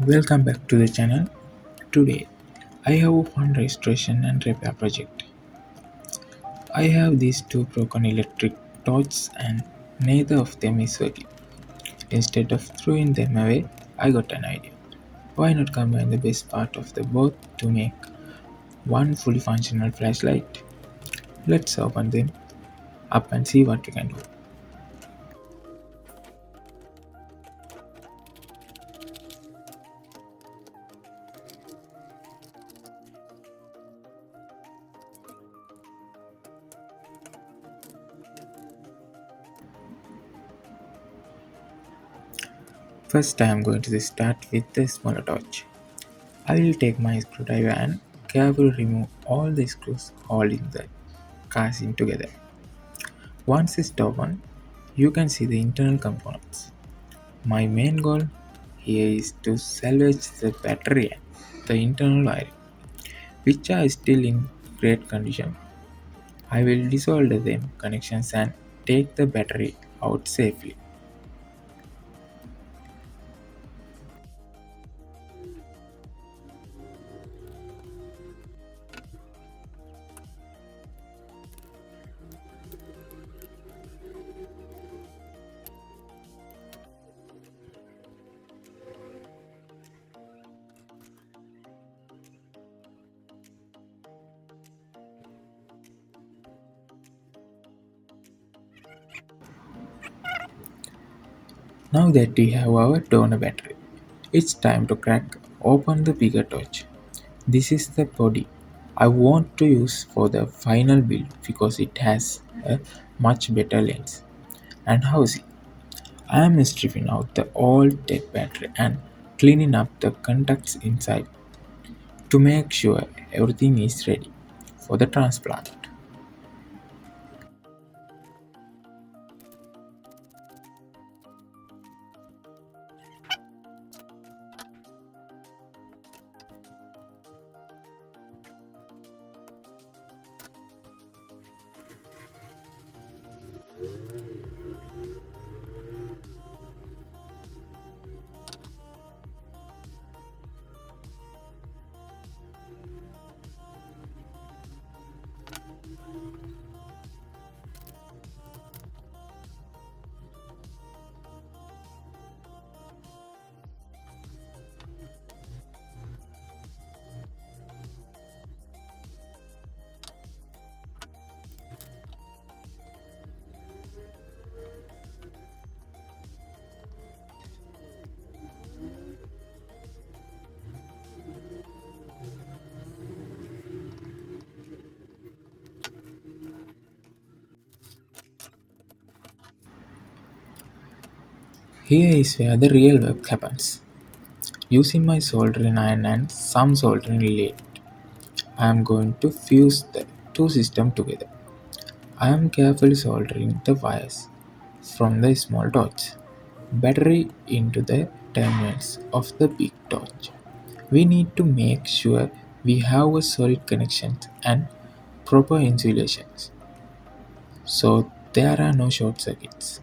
Welcome back to the channel. Today I have a fun restoration and repair project. I have these two broken electric torches and neither of them is working. Instead of throwing them away, I got an idea. Why not combine the best part of the both to make one fully functional flashlight? Let's open them up and see what we can do. First I am going to start with the smaller torch. I will take my screwdriver and carefully remove all the screws holding the casing together. Once it's open, you can see the internal components. My main goal here is to salvage the battery and the internal wiring, which are still in great condition. I will desolder them connections and take the battery out safely. Now that we have our donor battery, it's time to crack open the bigger torch. This is the body I want to use for the final build because it has a much better lens and housing. I am stripping out the old dead battery and cleaning up the contacts inside to make sure everything is ready for the transplant. Here is where the real work happens. Using my soldering iron and some soldering lead, I am going to fuse the two systems together. I am carefully soldering the wires from the small torch battery into the terminals of the big torch. We need to make sure we have a solid connection and proper insulations so there are no short circuits.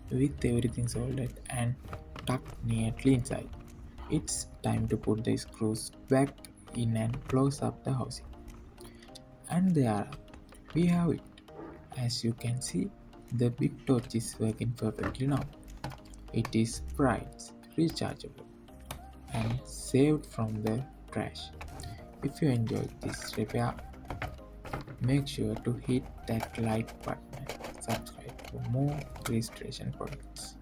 With everything soldered and tucked neatly inside, it's time to put the screws back in and close up the housing. And there we have it. As you can see, the big torch is working perfectly now. It is bright, rechargeable, and saved from the trash. If you enjoyed this repair, make sure to hit that like button and subscribe for more restoration products.